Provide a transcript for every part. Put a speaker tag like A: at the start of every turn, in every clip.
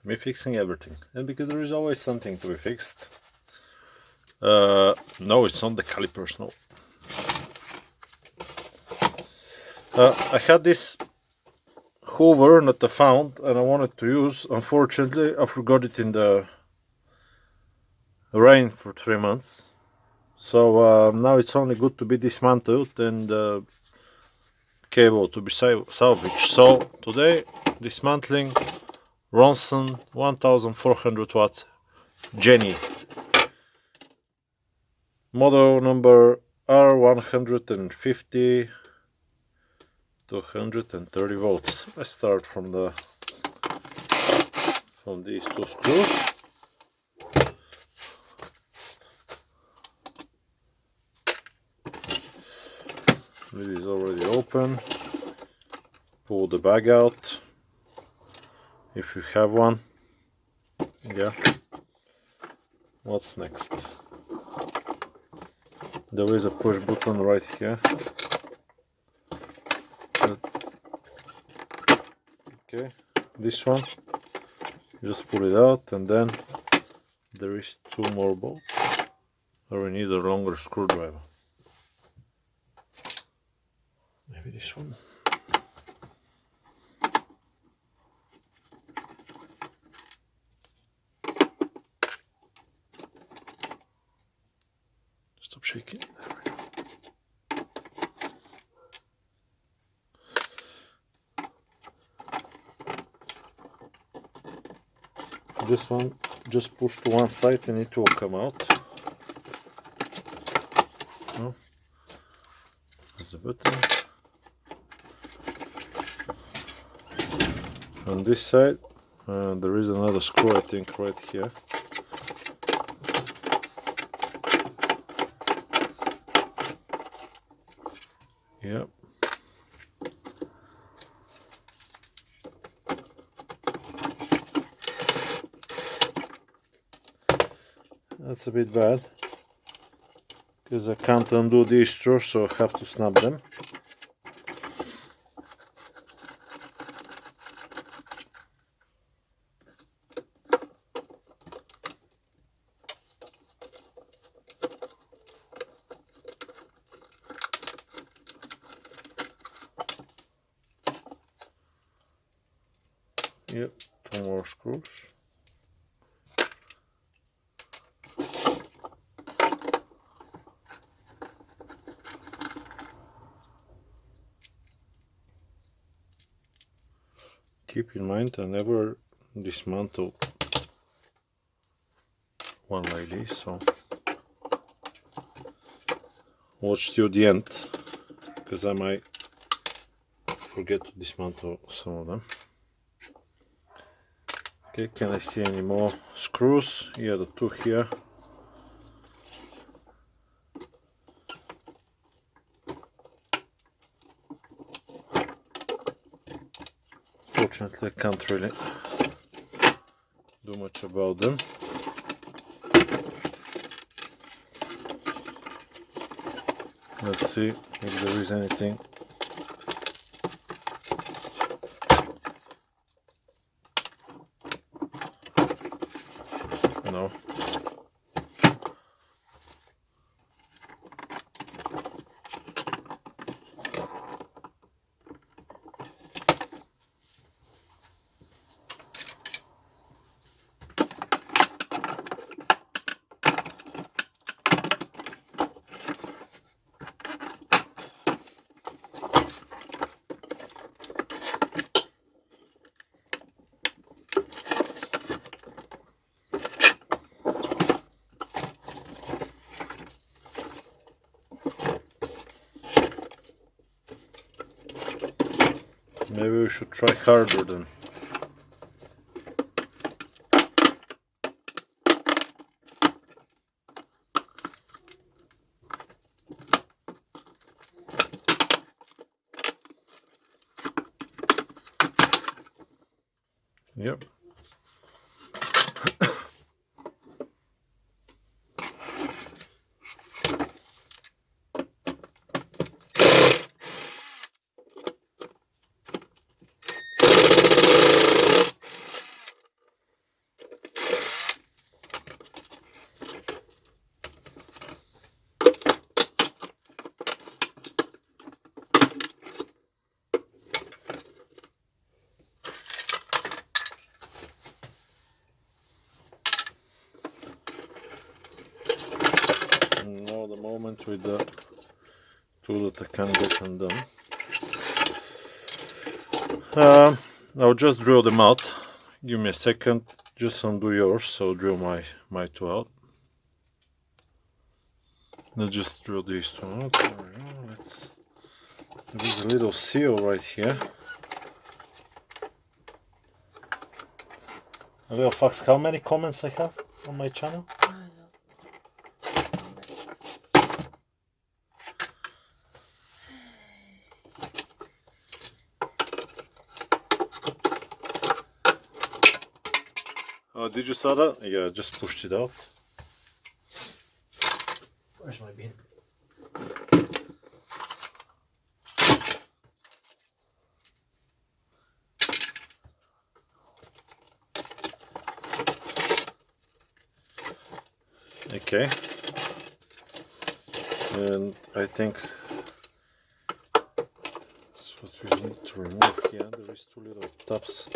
A: me fixing everything, and because there is always something to be fixed. No, it's not the calipers, no. I had this hoover that I found and I wanted to use. Unfortunately, I forgot it in the rain for 3 months. So now it's only good to be dismantled and cable to be salvaged. So today, dismantling Rohnson 1400 watts Jenny. Model number R150 230 volts. I start from these two screws. Lid is already open. Pull the bag out if you have one. Yeah. What's next? There is a push button right here. Okay, this one. Just pull it out, and then there is 2 more bolts. Or we need a longer screwdriver. Maybe this one. Stop shaking. There we go. This one, just push to one side and it will come out. Oh, there's a button. On this side, there is another screw, I think, right here. Yep. That's a bit bad, because I can't undo these screws, so I have to snap them. Yep, 2 more screws. Keep in mind, I never dismantle one like this, so watch till the end, because I might forget to dismantle some of them. Okay, can I see any more screws? Yeah, the 2 here. Fortunately, I can't really do much about them. Let's see if there is anything. No. Maybe we should try harder then. Yep. it with the tool that I can get undone. I'll just drill them out. Give me a second, just undo yours, so drill my two out. Let's just drill these two out. There we go. There's a little seal right here. Real Fox, how many comments I have on my channel? Oh, did you saw that? Yeah, I just pushed it out. Where's my bin? Okay. And I think that's what we need to remove here. There is two little tabs.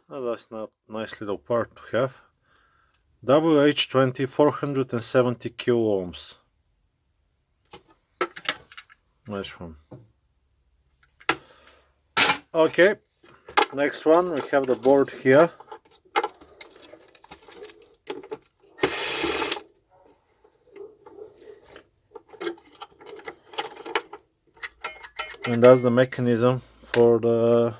A: Oh, that's not a nice little part to have. WH20 470 kilo ohms. Nice one. Okay, next one we have the board here. And that's the mechanism for the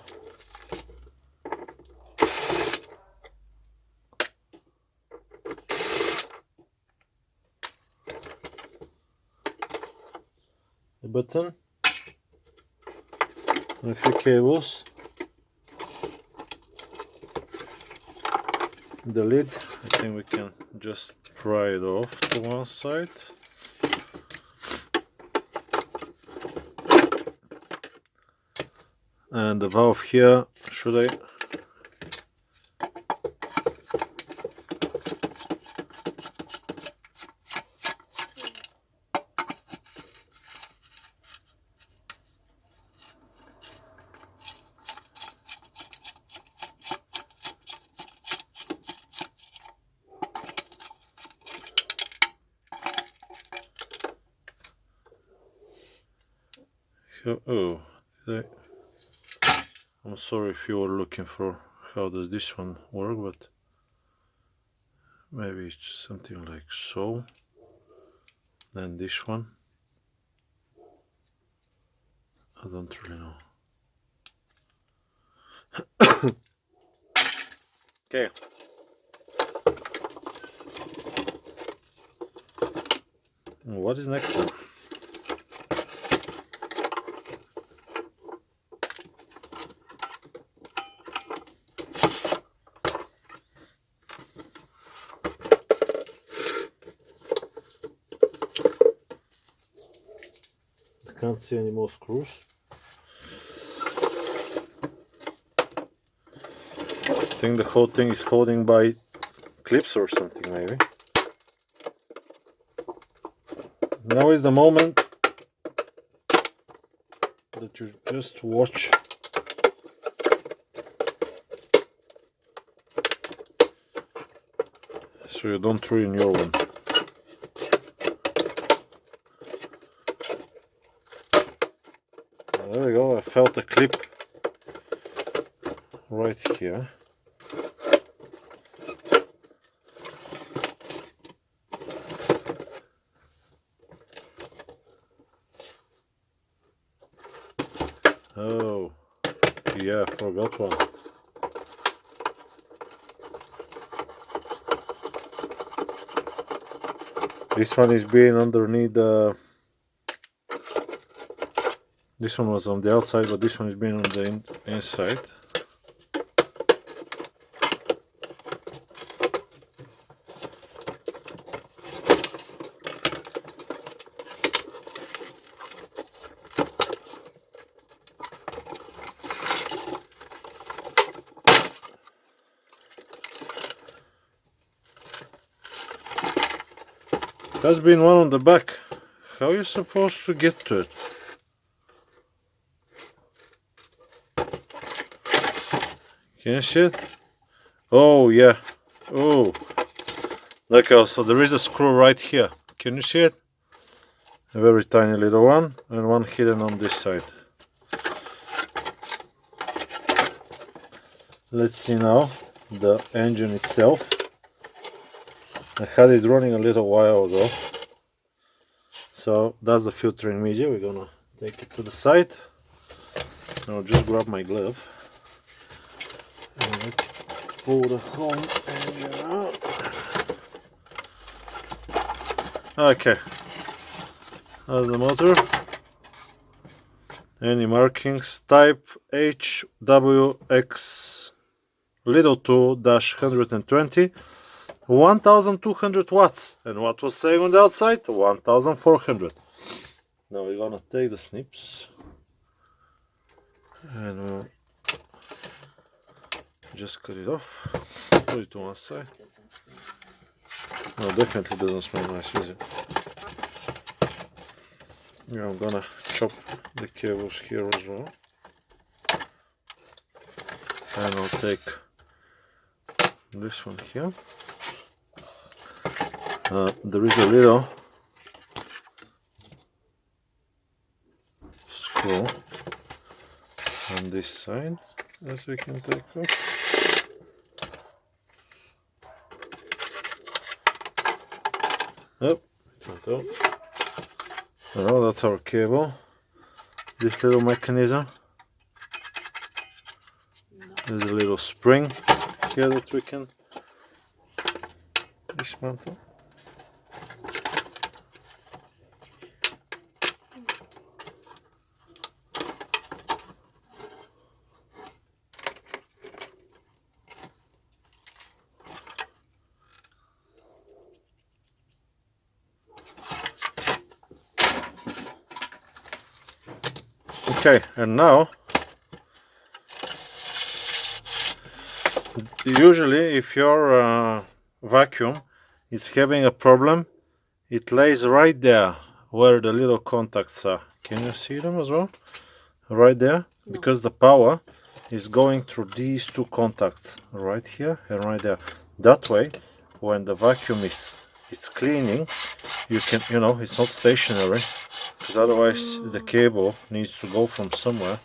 A: button, and a few cables, the lid. I think we can just pry it off to one side. And the valve here, should I? Oh, I'm sorry if you were looking for how does this one work, but maybe it's something like so. Then this one, I don't really know. Okay. What is next then? Can't see any more screws. I think the whole thing is holding by clips or something maybe. Now is the moment that you just watch. So you don't ruin your one. There we go, I felt a clip right here. Oh, yeah, I forgot one. This one is being underneath the... This one was on the outside, but this one is being on the inside. There's been one on the back. How are you supposed to get to it? Can you see it? Oh, yeah. Oh. Okay, so there is a screw right here. Can you see it? A very tiny little one, and one hidden on this side. Let's see now the engine itself. I had it running a little while ago. So that's the filtering media. We're gonna take it to the side. I'll just grab my glove. And let's pull the whole engine out. Okay. That's the motor. Any markings? Type HWX little 2-120. 1200 watts, and what was saying on the outside? 1400. Now we're gonna take the snips and we'll just cut it off, put it to one side. No, definitely doesn't smell nice, is it? Yeah, I'm gonna chop the cables here as well, and I'll take this one here. There is a little screw on this side, as we can take off. Oh, well, that's our cable. This little mechanism. There's a little spring here that we can dismantle. Okay, and now usually if your vacuum is having a problem, it lays right there where the little contacts are. Can you see them as well? Right there, because the power is going through these two contacts right here and right there. That way, when the vacuum is cleaning, you can, you know, it's not stationary, because otherwise the cable needs to go from somewhere.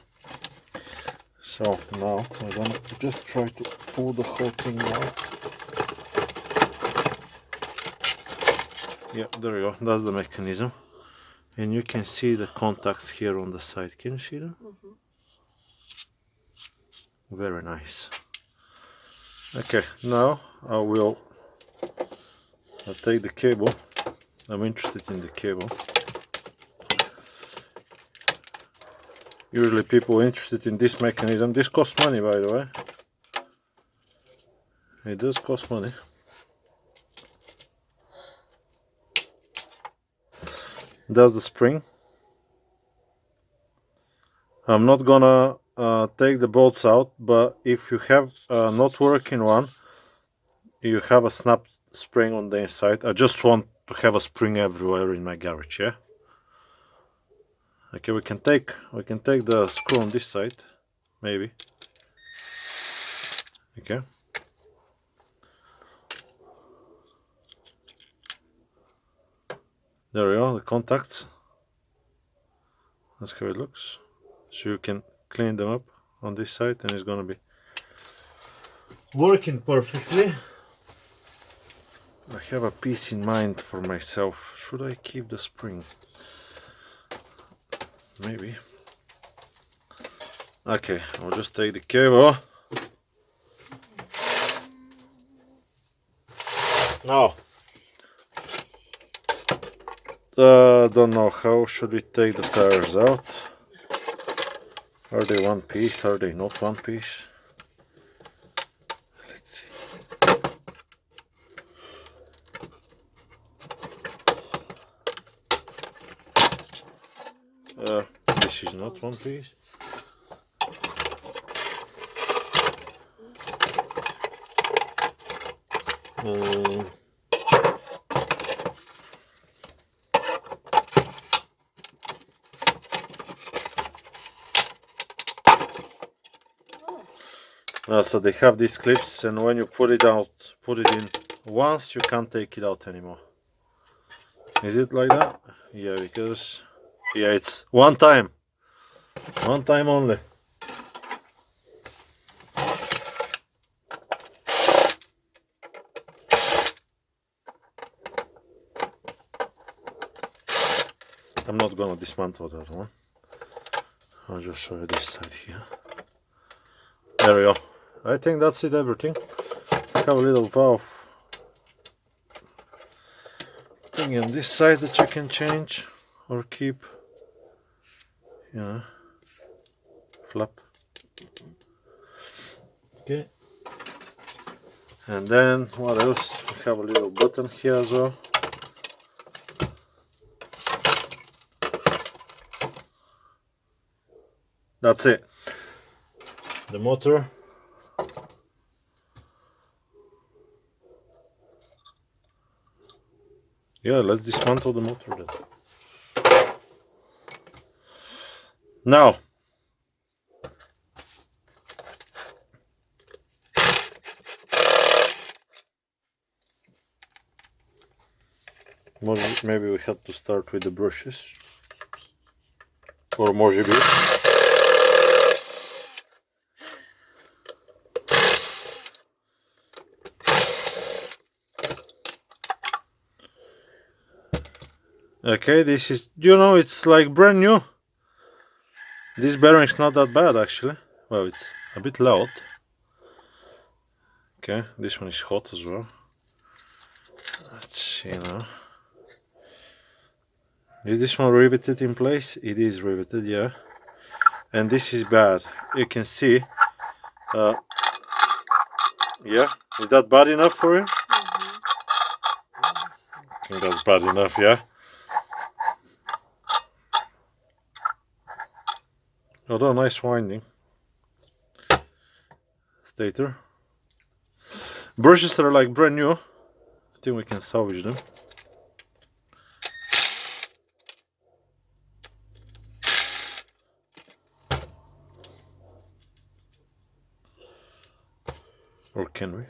A: So now I'm gonna just try to pull the whole thing out. Yeah, there you go. That's the mechanism, and you can see the contacts here on the side. Can you see them? Very nice. Okay, now I'll take the cable. I'm interested in the cable. Usually people are interested in this mechanism. This costs money, by the way. It does cost money. That's the spring. I'm not gonna take the bolts out, but if you have a not working one, you have a snap spring on the inside. I just want to have a spring everywhere in my garage, yeah? Okay, we can take the screw on this side, maybe. Okay. There we go, the contacts. That's how it looks. So you can clean them up on this side and it's gonna be working perfectly. I have a peace in mind for myself. Should I keep the spring? Maybe. Okay, I'll just take the cable. Now, don't know how should we take the tires out. Are they one piece? Are they not one piece? Let's see. This is not one piece. So they have these clips, and when you put it out, put it in once, you can't take it out anymore. Is it like that? Yeah, because it's one time only. I'm not gonna dismantle that one. I'll just show you this side here. There we go. I think that's it, everything. Have a little valve thing on this side that you can change or keep. Flap. Okay. And then what else? We have a little button here as well. That's it. The motor. Yeah, let's dismantle the motor then. Now, maybe we had to start with the brushes. Or може би. Okay, this is, it's like brand new. This bearing's not that bad actually. Well, it's a bit loud. Okay, this one is hot as well. Let's see now. Is this one riveted in place? It is riveted, yeah. And this is bad. You can see. Yeah, is that bad enough for you? I think that's bad enough, yeah. Although nice winding. Stator. Brushes are like brand new. I think we can salvage them. Or can we?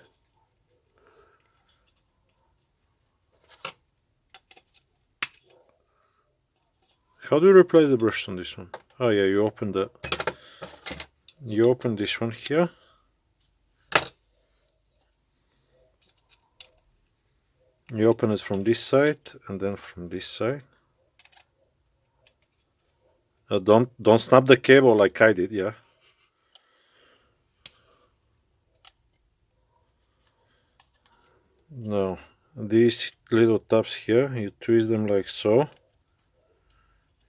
A: How do you replace the brushes on this one? Oh yeah, you open this one here. You open it from this side and then from this side. Don't snap the cable like I did, yeah. No, these little tabs here, you twist them like so.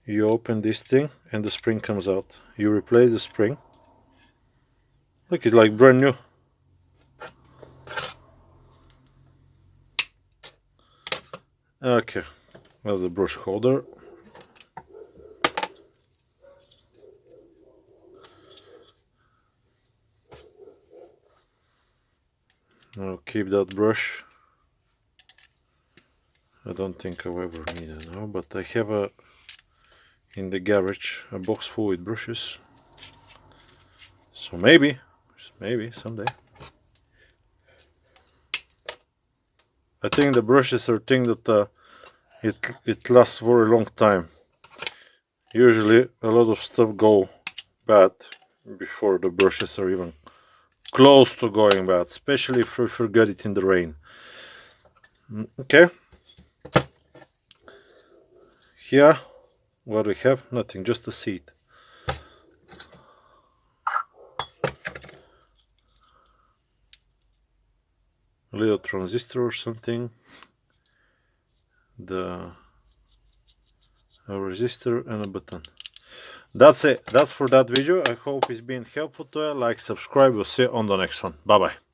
A: You open this thing and the spring comes out. You replace the spring. Look, it's like brand new. Okay, that's the brush holder. I'll keep that brush. I don't think I'll ever need it now, but I have in the garage a box full with brushes. So maybe someday. I think the brushes are thing that it lasts for a long time. Usually a lot of stuff go bad before the brushes are even close to going bad, especially if we forget it in the rain. Okay. Here, what we have? Nothing, just a seat. little transistor or something, a resistor and a button. That's it. That's for that video. I hope it's been helpful to you. Like, subscribe. We'll see you on the next one. Bye bye.